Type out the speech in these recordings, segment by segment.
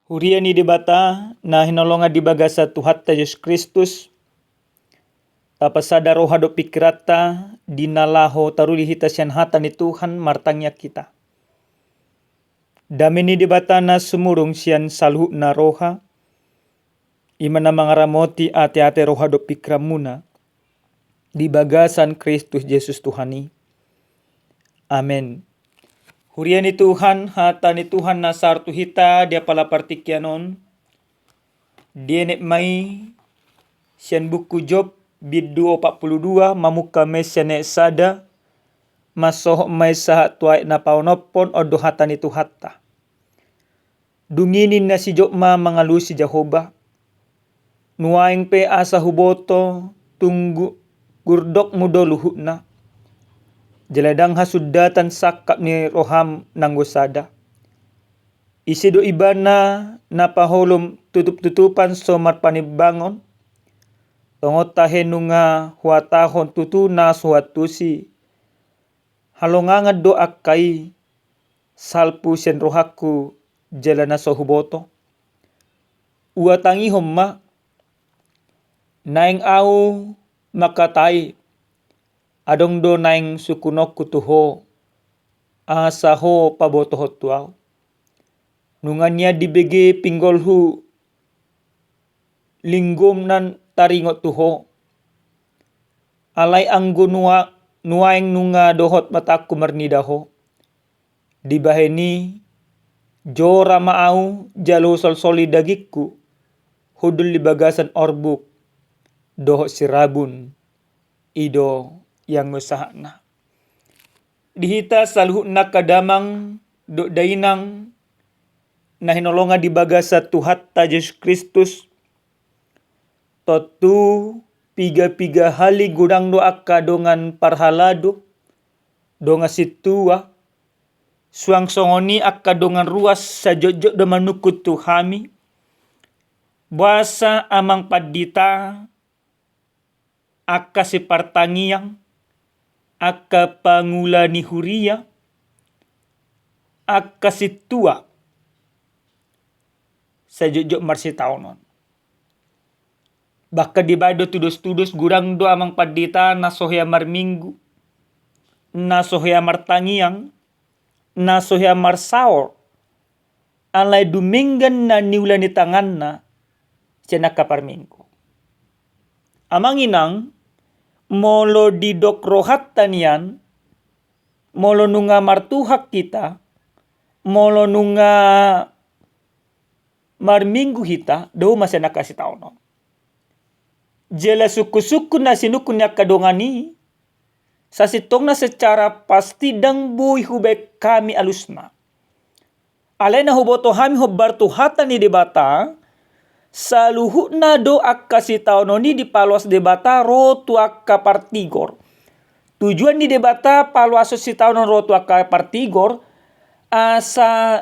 Huria ni debata na hinolonga di bagasa Tuhatta Yesus Kristus. Tapasada roha do pikirata dinalaho taruli hita sian hata ni Tuhan martangnya kita. Dami ni debata na sumurung sian salhu na roha. Imana mangaramoti ate-ate roha do pikiramuna. Di bagasan Kristus Yesus Tuhani. Amen. Huria ni Tuhan, hata ni Tuhan nasartu hita dia pala partikyanon. Dia nek mai sian buku Job bid 2:42 mamuka mesya nek sada masoh mai sahat tuai na paunopon odo hata ni Tuhatta. Dunginin na si Job ma mangalusi Jehovah. Nuaing pe asa huboto tunggu gurdok mudo luhut na. Jeladang hasudatan sakap ni roham nanggosada. Isi do ibana napaholom tutup-tutupan somar panibangon. Tongot tahe nunga huatahon tutuna suatusi. Halongangad do akai salpu sen rohaku jelana sohuboto. Uatangi homma naing au makatai. Adong do naing sukunok kutuho asaho pabotoho tuau. Nunganya dibege pinggolhu linggom nan taringot tuho. Alay anggo nuaing nunga dohot mataku marnidaho. Dibaheni jora maau jalo sol-soli dagikku. Hudul di bagasan orbuk dohot sirabun ido yang ngusahana. Dihita salhu nak kadamang do dainang na hinolonga di bagasa Tuhatta Yesus Kristus. Totu piga-piga hali gudang do akka dongan parhalado donga situa. Suang songoni akka dongan ruas sajojo do manukut tuhami. Buasa amang padita akka separtangiang. Akka pangula ni huria, akka situa, sajujuk marsitaunon. Baka di bado tudus-tudus gurang do amang padita nasohya marminggu, nasohya martangiang, nasohya marsaor, alay duminggan na niwla ni tangan na siya parminggu. Amang inang, molo didok rohat tanian, molo nunga martuhak kita, molo nunga marminggu hita, do masya nakasih tau no. Jela suku-suku na sinukun niya kadongani, sa sitong na secara pasti dang buhay hubek kami alusna. Alay na huboto hami hubar tuhatan ni debata, sa luhut na do akka si tao ni di paluas debata rotu akka partigor. Tujuan ni debata paluaso si tao rotu akka partigor asa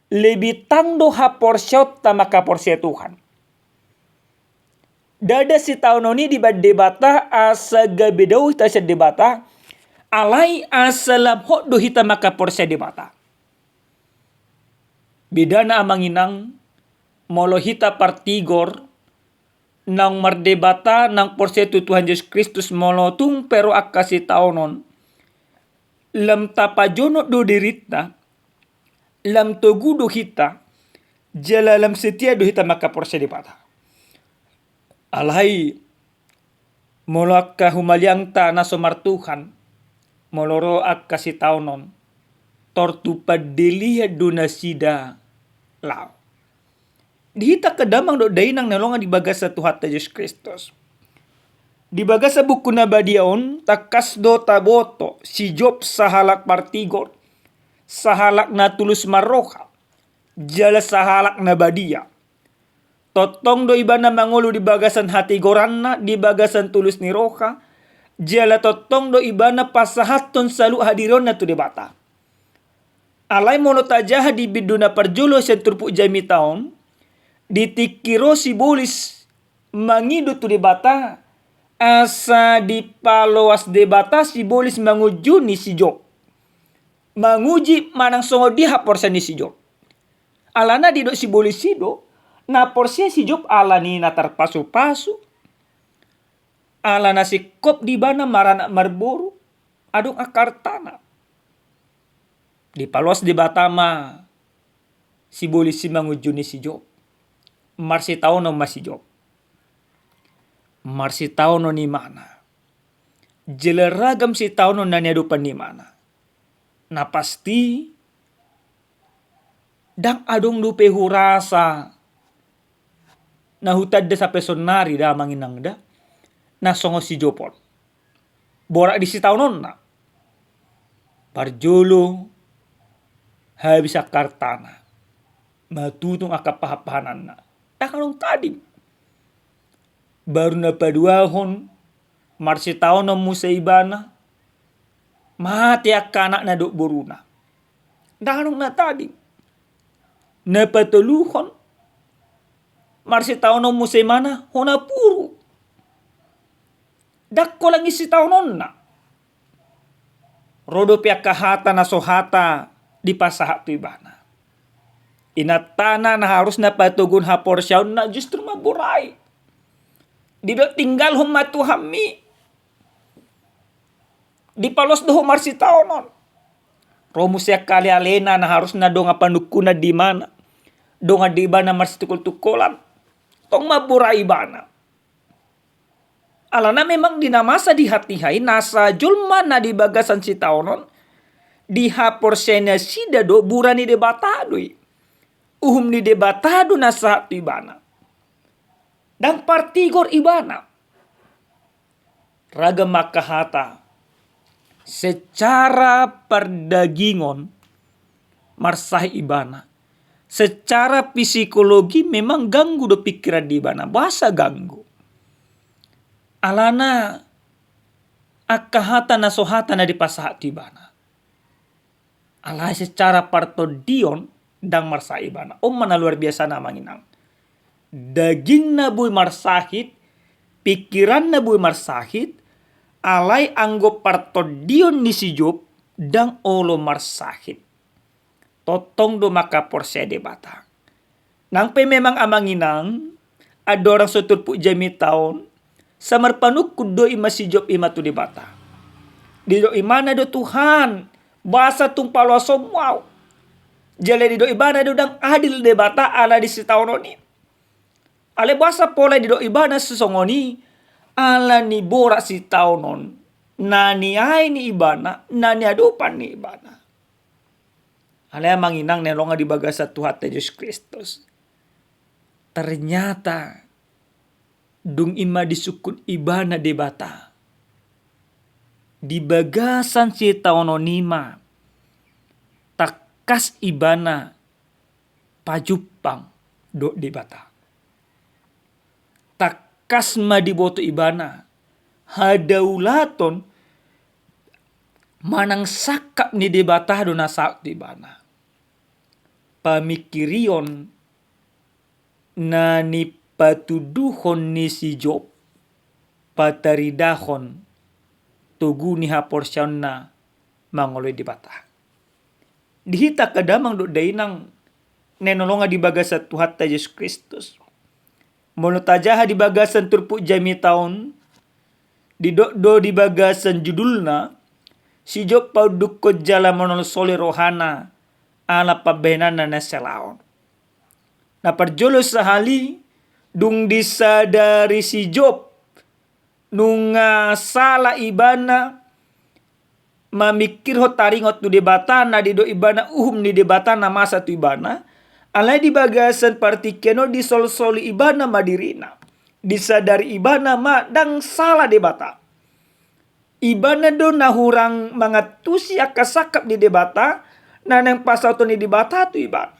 lebih tangdo ha porsyot tamaka porsya Tuhan. Dada si tao ni di debata asa gabedaw hita sa debata alay asa labhot do hita maka porsya debata. Beda na amanginang molo hita partigor nang mardebata nang porsetu Tuhan Yesus Kristus molo tung pero akasi taonon lam tapajono do dirita lam togu do hita jala lam setia do hita maka porse debata. Alhay molo akka humaliang ta na somartuhan moloro akasi taonon tortu padelia do nasida lao. Dihita kadamang do dainang nalonga di bagasa Tuhatta Yesus Kristus. Di bagasa buku nabadiaon takas do taboto si Job sahalak partigor. Sahalak na tulus maroha. Jala sahalak na badia. Totong do iba na mangulu di bagasan hati goranna di bagasan tulus ni roha. Jala totong do iba na pasahaton salu hadiron na tu debata. Alay mono tajaha di biduna parjulo sen turpu jami taon. Ditikiro si bolis mangido tu debata asa di paloas debata si bolis mangujuni si Job. Manguji manang songo diha porsa ni si Job. Alana di do si boli sido. Na porsia si Job alani na tarpasu-pasu. Alana si kop di bana marana marboru. Adong akar tanah. Di palos di batama. Si boli si mangujuni si Job. Marsi tao no si Job. Marsi tao no ni mana. Jeleragam si tao no naniadupan ni mana. Na pasti dang adong dupe hurasa na hutad da sa pesonari da manginang da na songo si Jopon. Borak di si tao non na. Parjolo habis akar tanah. Matutong akapahapahanan na. Takanong tadi. Baru na paduahon marsi tao no musa ibana. Mati akanak na do boruna. Takanong na tadi. Napatuluhon marsi tao no musa imana hona puru. Dakko lang isi tao non na. Rodo pia kahata na sohata di pasaha tu ibana. Inatana na harus na patugun hapor syaun na justru maburay. Di do tinggal humatu hami. Di palos do humar si tao non. Romo siya kali alena na harus na do nga panukuna di mana. Do nga di ibana marsi tukul-tukulan. Tong maburay ibana. Alana memang dinamasa di hati-hai nasa julma na di bagasan si tao non. Di hapor sena sida do burani de batadoi. Uhum ni debatado na sa ibana. Dan partigor ibana. Raga makahata. Secara perdagingon. Marsah ibana. Secara psikologi memang ganggu do pikiran di ibana. Bahasa ganggu. Alana. Akahata na sohata na di pasahat ibana. Alana secara partodion. Dang marsa ibana. Mana luar biasa na manginang. Daging na buy marsahit. Pikiran na buy marsahit. Alay anggo partodion ni si Job. Dang olo marsahit. Totong do maka porse debata. Nang pe memang amanginang. Adorang sutur pu jami taon. Samar panuk kudo ima si Job ima tu debata. Dido imana do Tuhan. Basa tung paloso wow. Jale di do ibana do dang adil debata ala di sitaononi. Ale basa pola di do ibana sesongoni ala ni borak sitaonon. Nani ai ni ibana, nani adupan ni ibana. Ale manginang nelonga di bagasa Tuhan Yesus Kristus. Ternyata dung ima disukun ibana debata. Di bagasan sitaononima. Kas ibana pajupang do debata. Takas madiboto ibana hadaulaton manang sakap ni debata do nasak ibana. Pamikirion na ni patuduhon ni si Job pataridahon tugu ni haporsyon na mangoloy debata. Dihita kadamang do dainang nenolonga di bagasan Tuhan Yesus Kristus. Mono tajaha di bagasan turpu jami taon. Di do di bagasan judulna. Si Job paudukko jala monol soli rohana. Ala pabenana na selaon. Na parjolo sahali. Dung disadari si Job. Nunga sala ibana. Mamikir ho taringot tu debata na di do ibana uhum ni debata na masa tu ibana. Alay di bagasan partikeno di sol-soli ibana madirina. Disadari ibana ma dang salah debata. Ibana do nahurang mangatusi akasakap di debata. Na nang pasal to ni debata tu ibana.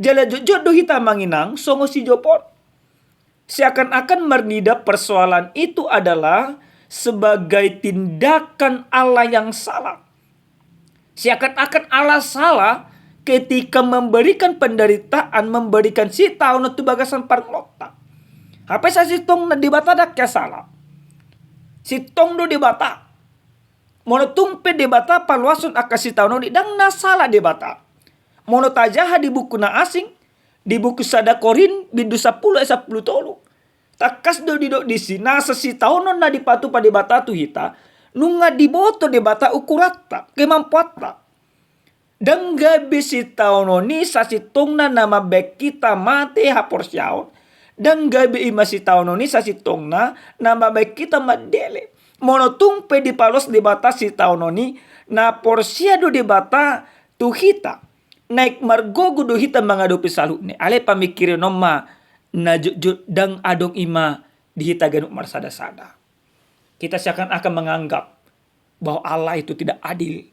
Jala jujur do hita manginang songo si Jopon. Seakan-akan mernida persoalan itu adalah sebagai tindakan Allah yang salah. Seakan-akan Allah salah ketika memberikan penderitaan, memberikan si tahun itu bagasan parlota. Apa sa si tong na debata dak kaya salah. Si tong do debata. Mono tumpe debata paluasun akasi tahun dang na salah debata. Mono tajaha di buku na asing, di buku sada Korin bindu 10 ayat 10 tolu. Takas do di sina sesi taunon na dipatu pa debata tu hita, nunga diboto debata ukuratta, kemampuatta. Dan gabi si taunoni sasitong na nama bek kita mate haporsyaon. Dan gabi ima si taunoni sasitong na nama bek kita madele. Monotung pe di palos debata si taunoni na porsia do debata tu hita. Naik margogo do hita mangado pisalune. Ale pamikirin noma na jujut dang adong ima di hita ganuk marsada-sada. Kita seakan-akan menganggap bahwa Allah itu tidak adil.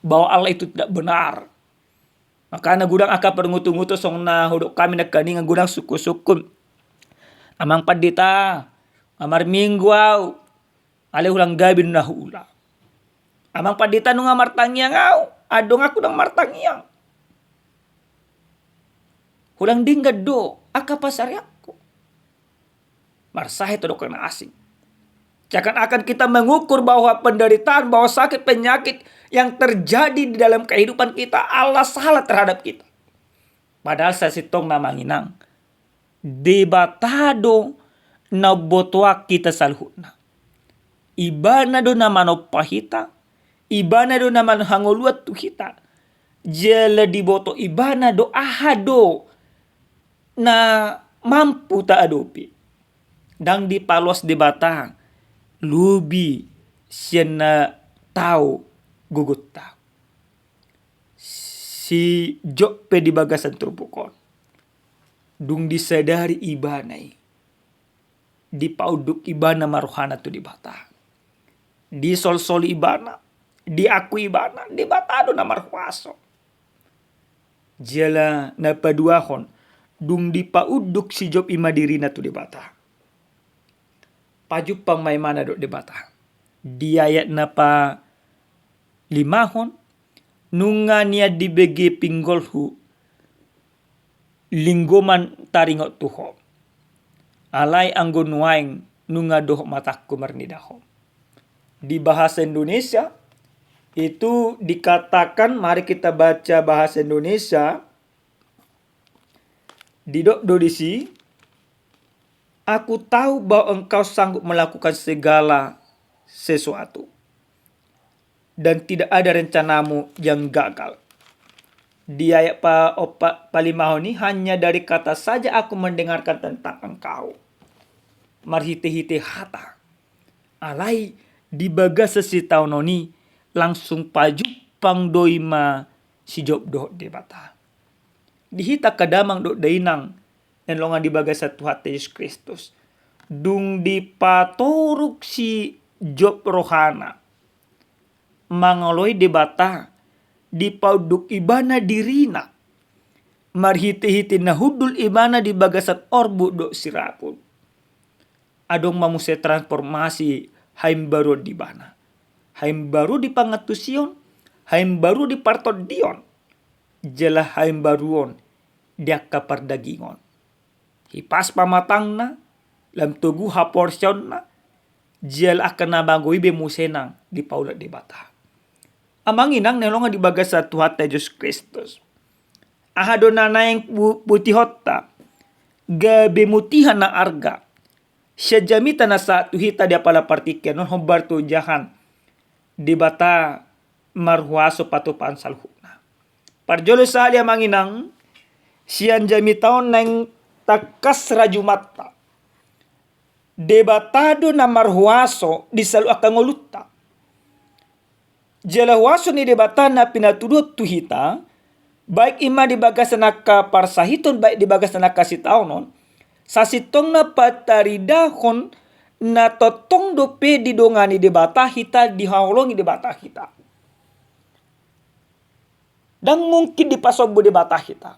Bahwa Allah itu tidak benar. Makanya gudang aka perngutu-ngutu song na hudok kami na kaninga gudang suku-sukun. Amang padita, amar mingguaw, ale ulang gabi na hula. Amang padita nung amar tangyang aw, adong aku nang martangyang. Hulang dinggad do, aka pasaryaku. Marsahe to do kana asing. Jangan akan kita mengukur bahwa penderitaan, bahwa sakit penyakit yang terjadi di dalam kehidupan kita, Allah salah terhadap kita. Padahal saya sitong na manginang. Debatado na botoa kita salhuna. Ibana do na manopahita. Ibana do na manhangoluat tu kita. Jela diboto ibana do ahado na mampu ta adopi. Dang di palos debata lubi siya tao gugut tao. Si Jope di bagasan turbukon. Dung disadari ibanay. Di pauduk ibana maruhana tu di bata. Di sol-soli ibana. Di aku ibana. Di batado na marhuaso. Jala na paduahon. Dung di pauduk si Job imadirina tu di bata. Pajupang may mana do di bata. Di ayat na pa 5 nunga niya dibege pinggolhu linggoman taringot tuho. Alay anggo nuaing nunga doh matakku marnidaho. Di bahasa Indonesia itu dikatakan, mari kita baca bahasa Indonesia. Di dodisi, aku tahu bahwa engkau sanggup melakukan segala sesuatu. Dan tidak ada rencanamu yang gagal. Di ayat pa-5 ini, hanya dari kata saja aku mendengarkan tentang engkau. Marhite-hite hata. Alai di baga sesi tahun ini, langsung paju pang doima si Job do debata. Dihita kadamang do dainang dan longan di baga satu hati Yesus Kristus. Dung dipatoruk si Job rohana. Mangoloi debata di pauduk ibana dirina. Marhiti-hiti nahudul ibana di bagasat orbu do sirapun. Adong mamuse transformasi haim baru di bana. Haim baru di pangatusion. Haim baru di partot dion. Jelah haim baruon dia kapar dagingon. Hipas pamatangna. Lam tugu haporsyon na. Jel akan nabagoi bemusenang di paulat debata. Amang inang nelonga di bagas satu hati Yesus Kristus. Ahado na yang putih hotta. Gabe mutihan na arga. Syajamita na sa tuhita dia pala partiken. Non hobar tu jahan. Debata marhuaso patupaan salhuna. Parjolo sali amang inang. Sian jamitaon nang takas rajumata. Debatado na marhuaso di salu akan ngolutta. Jalahuaso ni debata na pinatudot tuhita, baik ima di bagasan naka parsahiton, baik di bagasan naka sitaunon, sasitong na pataridahon na totong dope di dongani debata hita, dihaulongi debata hita. Dan mungkin dipasobo debata hita.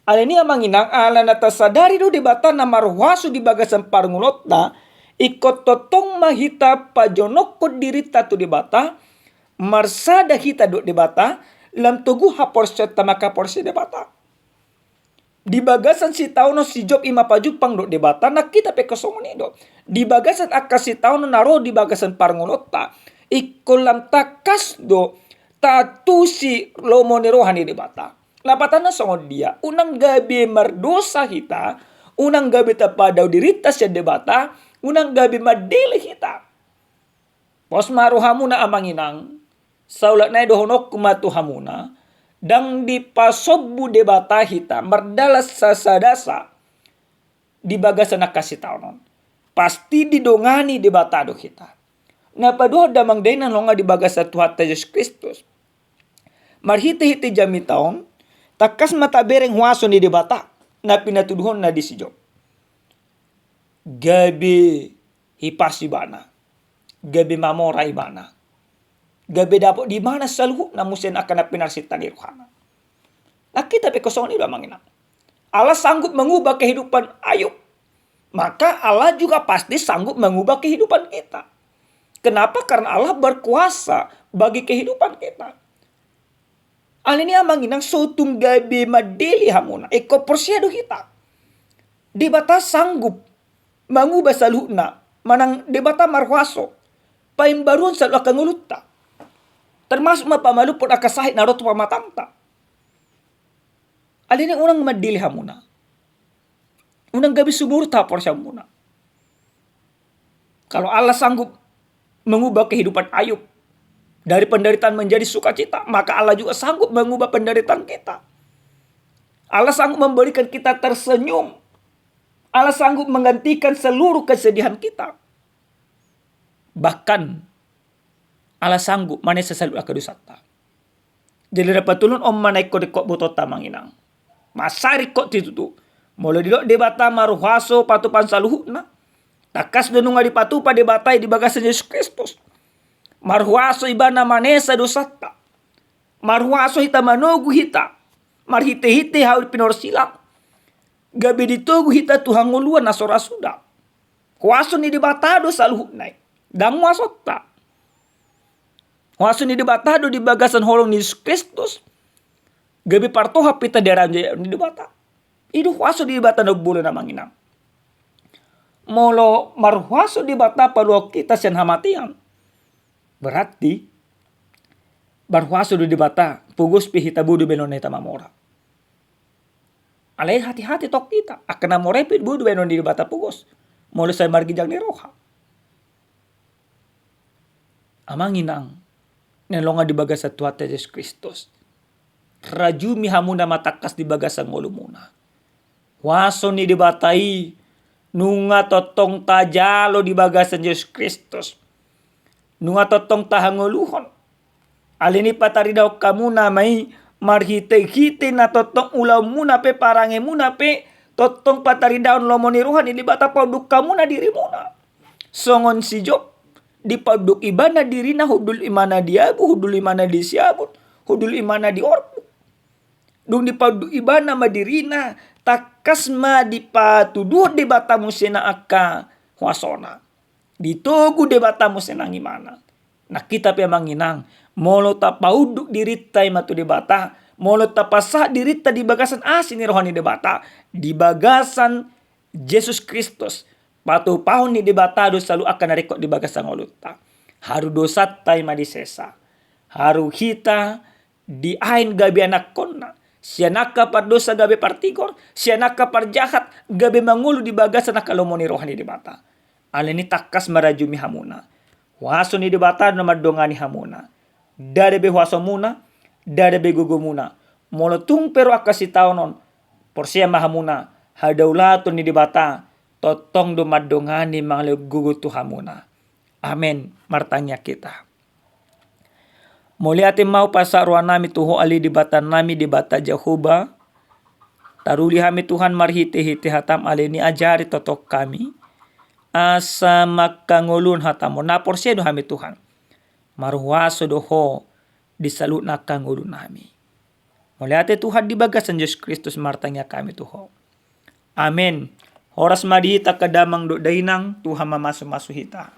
Ala ni amang inang ala na tasadari do debata na marhuaso di bagasan parngulot na, ikot totong mahita pajonok ko dirita tu debata, marsada kita do debata lam tugu haporsya tamaka porsya debata. Di bagasan si tauno si Job ima pajupang do debata na kita pekosomoni do. Di bagasan akas si tauno naro di bagasan parngulota ikolam takas do tatusi lomoni rohani debata. Lapatana songon dia. Unang gabi mardosa hita. Unang gabi tapadau dirita siya debata. Unang gabi madili hita. Pos maruhamuna amanginang. Saulat na dohonok kumatu hamuna. Dang dipasobbu debata hita. Mardalas sa sadasa. Di bagasan nakasih taonon. Pasti didongani debatado kita. Napaduha damang dainan longa di bagasa Tuhan Yesus Kristus. Marhiti-hiti jami taon. Takas mata bereng huaso ni debata. Na pinatuduhon na disijo. Gabi hipasi bana. Gabi mamora ibana. Gabi dapat di mana saluh na musen akan napinarsitan ni rohana. Nakita pe kosong ni damang ina. Allah sanggup mengubah kehidupan Ayub. Maka Allah juga pasti sanggup mengubah kehidupan kita. Kenapa? Karena Allah berkuasa bagi kehidupan kita. Allah ini amanginang sotung gabi madeli hamuna. Eko persiadu kita. Debata sanggup mengubah saluna. Manang debata marwaso. Paimbaruan selalu akan ngulutta. Termasuk mapamalu pun akan sahit narotu pamatangta. Allah ini orang madeli hamuna. Unang gabi subur tapor siya muna. Kalau Allah sanggup mengubah kehidupan Ayub dari penderitaan menjadi sukacita, maka Allah juga sanggup mengubah penderitaan kita. Allah sanggup memberikan kita tersenyum. Allah sanggup menggantikan seluruh kesedihan kita. Bahkan Allah sanggup manesa selalu akadusata. Jadi dapat tulun om manaik kodekok botota manginang. Masari kok titutu. Mulai dilo debata maruhaso patupan saluhuna. Takas donunga di patupa debatai di bagasan Yesus Kristus. Marhuaso ibana manesa dosata. Marhuaso hita manogu hita. Marhite-hite haul pinor silang. Gabi ditogu hita Tuhan nguluan nasora suda. Huaso ni debatado saluhunai. Dan wasota. Huaso ni debatado di bagasan holong Yesus Kristus. Gabi partoha pita deranja ni debata. Itu huaso di bata nagbulo na manginang. Molo marhuaso di bata paluok kita siyan hamatian. Berarti barhuaso di bata pugos pihita budu benon na mamora. Alay hati-hati tok kita. Akan na morepit budu benon di bata pugos. Molo sa margijang ni roha. Amanginang. Nelonga di bagas sa Tuhan Yesus Kristus. Rajumi hamuna matakas di bagas ang muna. Waso ni dibatai nunga totong tajalo di bagasan Yesus Kristus. Nunga totong tahanguluhon. Alini patari daw kamu na may marhite-hite na totong ulaw muna pe parange muna pe totong patari daw lomoni ruhan ini bata pauduk kamu na diri muna. Songon si Job di pauduk ibana diri na hudul imana diabu hudul imana di siabut hudul imana di orpu. Dung di pauduk ibana madirina takas ma dipatuduh di batamu sena akka huasona. Ditugu di batamu sena ngimana. Nah kita pe manginang. Molo tapauduk diritay matu di bata. Molo tapasa dirita di bagasan asin ni rohani di bata. Di bagasan Yesus Kristus. Patu pahon ni di bata do selalu akan narekot di bagasan ngoluta. Haru dosa tay madisesa. Haru kita di ain gabi anak konna. Sianaka pardosa gabe partigor, sianaka parjahat gabe mangulu di bagasan nakalomoni rohani di bata. Alini takas marajumi hamuna. Waso ni di bata na madongani hamuna. Dade be waso muna, dade be gugu muna. Molotung pero akasi taonon. Porsia mahamuna, hadaulato ni di bata. Totong do madongani mga gugu tu hamuna. Amen. Martanya kita. Muli atin mau pasaruan nami tuho ali di bata nami di bata Jehovah. Taruli hami Tuhan marhiti-hiti hatam ali ni ajari totok kami. Asa makangulun hatam mo naporsedo hami Tuhan. Maruhaso doho di salut na kangulun nami. Muli atin Tuhan di bagasan Yesus Kristus martanya kami tuho. Amen. Horas madihita kadamang do dainang Tuhan mamasu-masu hita.